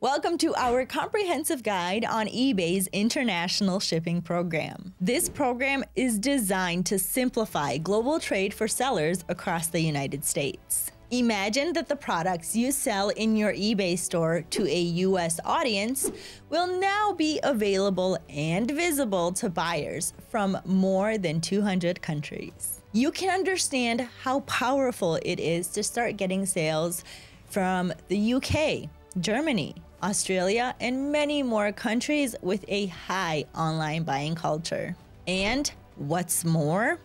Welcome to our comprehensive guide on eBay's international shipping program. This program is designed to simplify global trade for sellers across the United States. Imagine that the products you sell in your eBay store to a US audience will now be available and visible to buyers from more than 200 countries. You can understand how powerful it is to start getting sales from the UK, Germany, Australia, and many more countries with a high online buying culture. And what's more,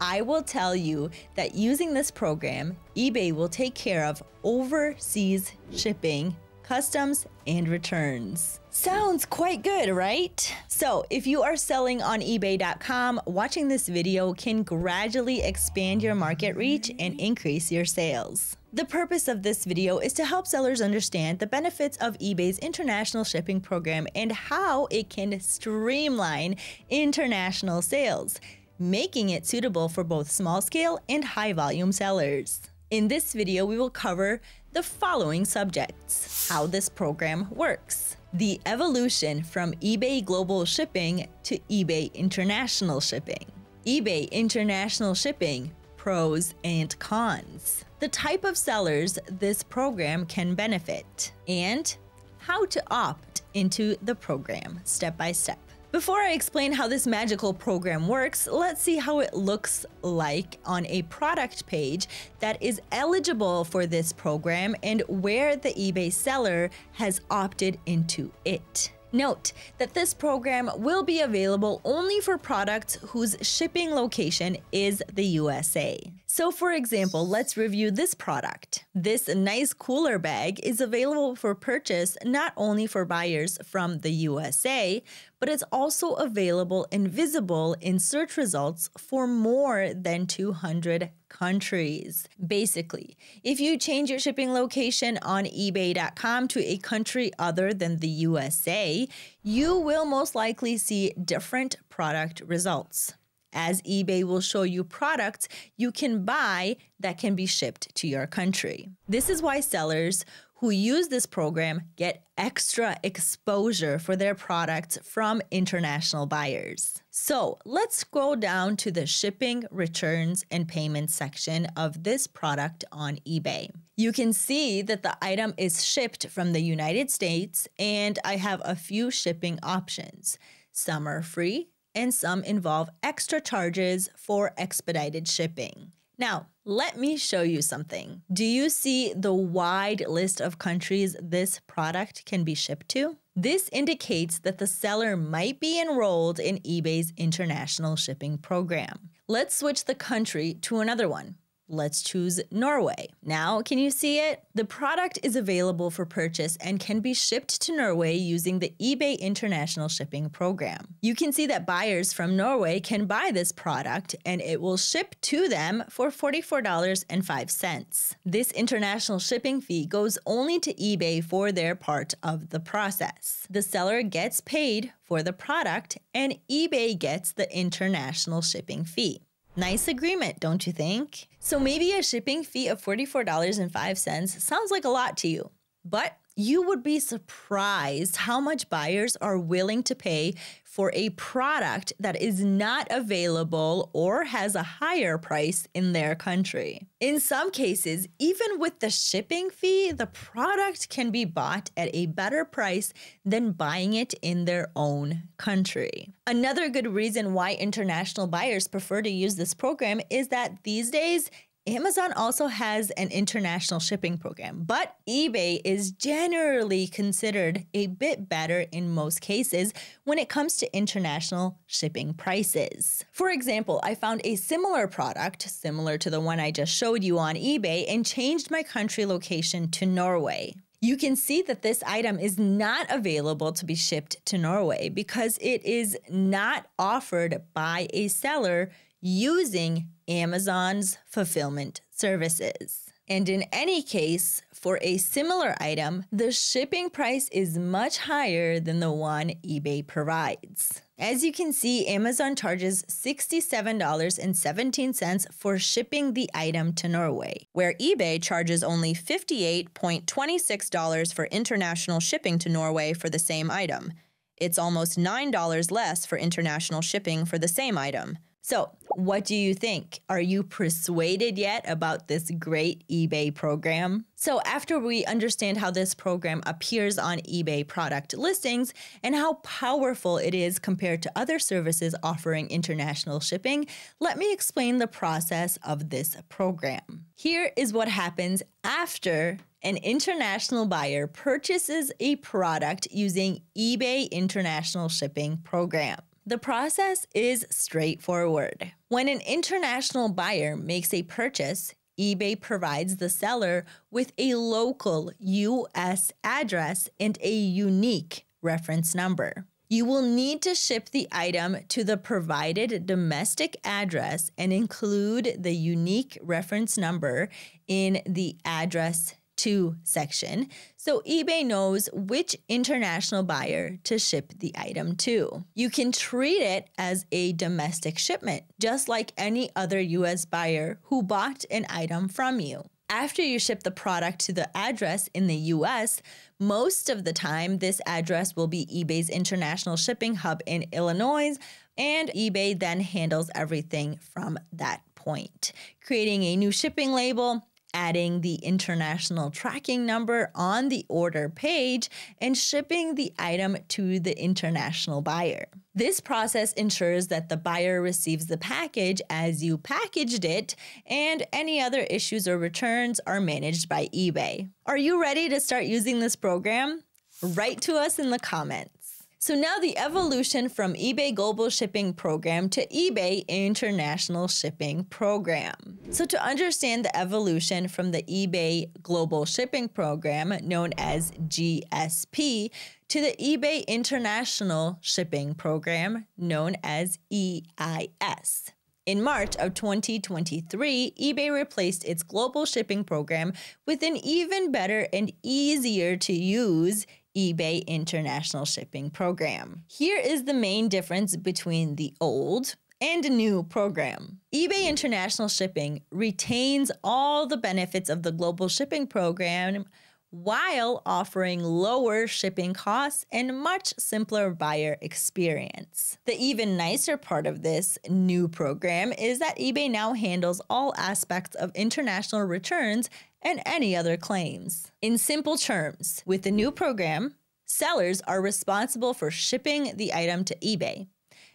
I will tell you that using this program, eBay will take care of overseas shipping, customs, and returns. Sounds quite good, right? So if you are selling on eBay.com, watching this video can gradually expand your market reach and increase your sales. The purpose of this video is to help sellers understand the benefits of eBay's international shipping program and how it can streamline international sales, making it suitable for both small-scale and high-volume sellers. In this video, we will cover the following subjects: how this program works, the evolution from eBay Global Shipping to eBay International Shipping, eBay International Shipping, pros and cons, the type of sellers this program can benefit, and how to opt into the program step by step. Before I explain how this magical program works, let's see how it looks like on a product page that is eligible for this program and where the eBay seller has opted into it. Note that this program will be available only for products whose shipping location is the USA. So for example, let's review this product. This nice cooler bag is available for purchase not only for buyers from the USA, but it's also available and visible in search results for more than 200 countries. Basically, if you change your shipping location on eBay.com to a country other than the USA, you will most likely see different product results, as eBay will show you products you can buy that can be shipped to your country. This is why sellers who use this program get extra exposure for their products from international buyers. So let's scroll down to the shipping, returns, and payments section of this product on eBay. You can see that the item is shipped from the United States, and I have a few shipping options. Some are free, and some involve extra charges for expedited shipping. Now, let me show you something. Do you see the wide list of countries this product can be shipped to? This indicates that the seller might be enrolled in eBay's international shipping program. Let's switch the country to another one. Let's choose Norway. Now, can you see it? The product is available for purchase and can be shipped to Norway using the eBay International Shipping Program. You can see that buyers from Norway can buy this product and it will ship to them for $44.05. This international shipping fee goes only to eBay for their part of the process. The seller gets paid for the product and eBay gets the international shipping fee. Nice agreement, don't you think? So maybe a shipping fee of $44.05 sounds like a lot to you, but you would be surprised how much buyers are willing to pay for a product that is not available or has a higher price in their country. In some cases, even with the shipping fee, the product can be bought at a better price than buying it in their own country. Another good reason why international buyers prefer to use this program is that these days, Amazon also has an international shipping program, but eBay is generally considered a bit better in most cases when it comes to international shipping prices. For example, I found a similar product, similar to the one I just showed you on eBay, and changed my country location to Norway. You can see that this item is not available to be shipped to Norway because it is not offered by a seller using Amazon's fulfillment services. And in any case, for a similar item, the shipping price is much higher than the one eBay provides. As you can see, Amazon charges $67.17 for shipping the item to Norway, where eBay charges only $58.26 for international shipping to Norway for the same item. It's almost $9 less for international shipping for the same item. So, what do you think? Are you persuaded yet about this great eBay program? So, after we understand how this program appears on eBay product listings and how powerful it is compared to other services offering international shipping, let me explain the process of this program. Here is what happens after an international buyer purchases a product using eBay International Shipping Program. The process is straightforward. When an international buyer makes a purchase, eBay provides the seller with a local U.S. address and a unique reference number. You will need to ship the item to the provided domestic address and include the unique reference number in the address to section, so eBay knows which international buyer to ship the item to. You can treat it as a domestic shipment, just like any other US buyer who bought an item from you. After you ship the product to the address in the US, most of the time this address will be eBay's international shipping hub in Illinois, and eBay then handles everything from that point, creating a new shipping label, adding the international tracking number on the order page, and shipping the item to the international buyer. This process ensures that the buyer receives the package as you packaged it, and any other issues or returns are managed by eBay. Are you ready to start using this program? Write to us in the comments. So now the evolution from eBay Global Shipping Program to eBay International Shipping Program. So to understand the evolution from the eBay Global Shipping Program, known as GSP, to the eBay International Shipping Program, known as EIS. In March of 2023, eBay replaced its global shipping program with an even better and easier to use eBay International Shipping Program. Here is the main difference between the old and new program. eBay International Shipping retains all the benefits of the global shipping program while offering lower shipping costs and much simpler buyer experience. The even nicer part of this new program is that eBay now handles all aspects of international returns and any other claims. In simple terms, with the new program, sellers are responsible for shipping the item to eBay.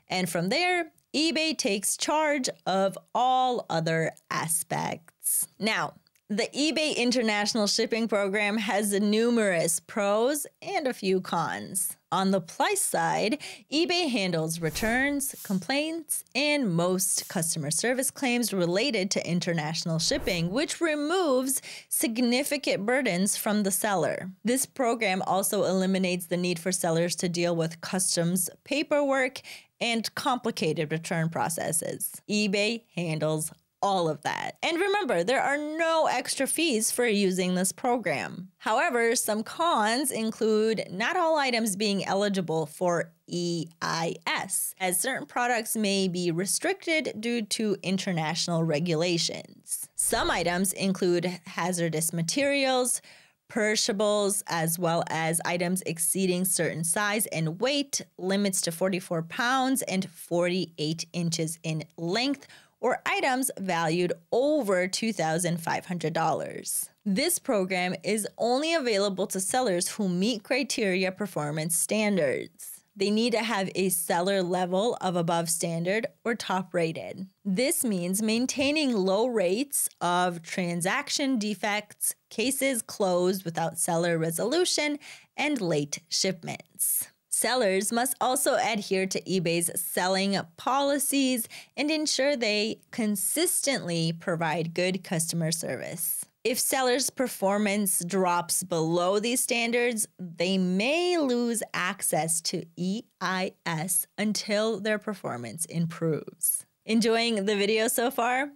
And from there, eBay takes charge of all other aspects. Now, the eBay International Shipping Program has numerous pros and a few cons. On the plus side, eBay handles returns, complaints, and most customer service claims related to international shipping, which removes significant burdens from the seller. This program also eliminates the need for sellers to deal with customs paperwork and complicated return processes. eBay handles all of that. And remember, there are no extra fees for using this program. However, some cons include not all items being eligible for EIS, as certain products may be restricted due to international regulations. Some items include hazardous materials, perishables, as well as items exceeding certain size and weight, limits to 44 pounds and 48 inches in length, or items valued over $2,500. This program is only available to sellers who meet criteria performance standards. They need to have a seller level of above standard or top rated. This means maintaining low rates of transaction defects, cases closed without seller resolution, and late shipments. Sellers must also adhere to eBay's selling policies and ensure they consistently provide good customer service. If sellers' performance drops below these standards, they may lose access to EIS until their performance improves. Enjoying the video so far?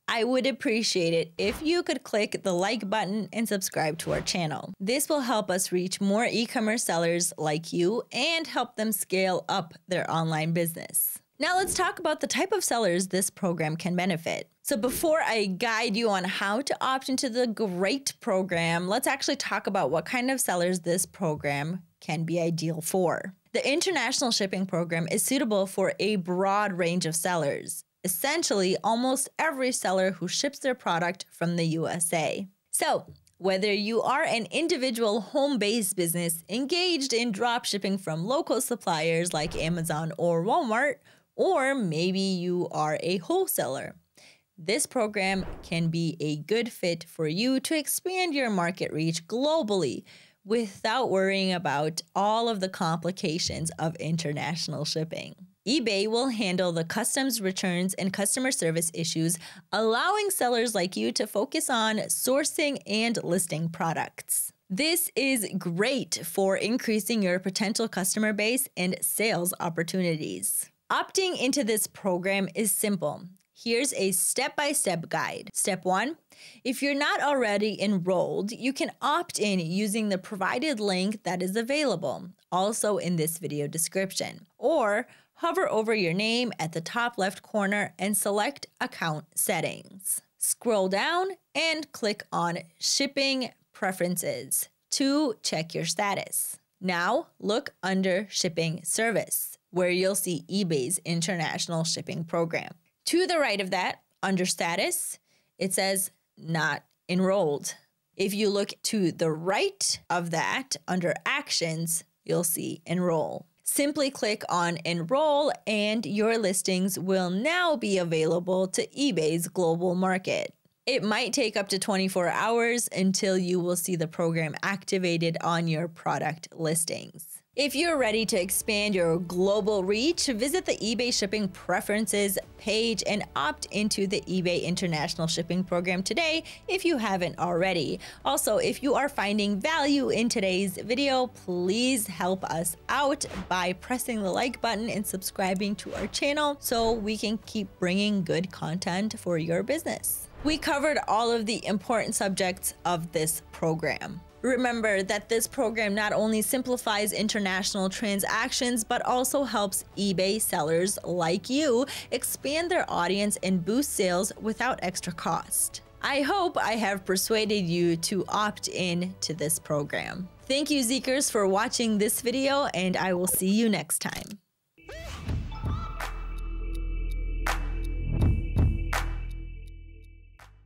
I would appreciate it if you could click the like button and subscribe to our channel. This will help us reach more e-commerce sellers like you and help them scale up their online business. Now let's talk about the type of sellers this program can benefit. So before I guide you on how to opt into the great program, let's actually talk about what kind of sellers this program can be ideal for. The international shipping program is suitable for a broad range of sellers. Essentially, almost every seller who ships their product from the USA. So, whether you are an individual home-based business engaged in drop shipping from local suppliers like Amazon or Walmart, or maybe you are a wholesaler, this program can be a good fit for you to expand your market reach globally without worrying about all of the complications of international shipping. eBay will handle the customs returns and customer service issues, allowing sellers like you to focus on sourcing and listing products. This is great for increasing your potential customer base and sales opportunities. Opting into this program is simple. Here's a step-by-step guide. Step 1, if you're not already enrolled, you can opt in using the provided link that is available, also in this video description, or hover over your name at the top left corner and select Account Settings. Scroll down and click on Shipping Preferences to check your status. Now look under Shipping Service, where you'll see eBay's International Shipping Program. To the right of that, under Status, it says Not Enrolled. If you look to the right of that, under Actions, you'll see Enroll. Simply click on Enroll and your listings will now be available to eBay's global market. It might take up to 24 hours until you will see the program activated on your product listings. If you're ready to expand your global reach, visit the eBay Shipping Preferences page and opt into the eBay International Shipping Program today if you haven't already. Also, if you are finding value in today's video, please help us out by pressing the like button and subscribing to our channel so we can keep bringing good content for your business. We covered all of the important subjects of this program. Remember that this program not only simplifies international transactions, but also helps eBay sellers like you expand their audience and boost sales without extra cost. I hope I have persuaded you to opt in to this program. Thank you, Zeekers, for watching this video, and I will see you next time.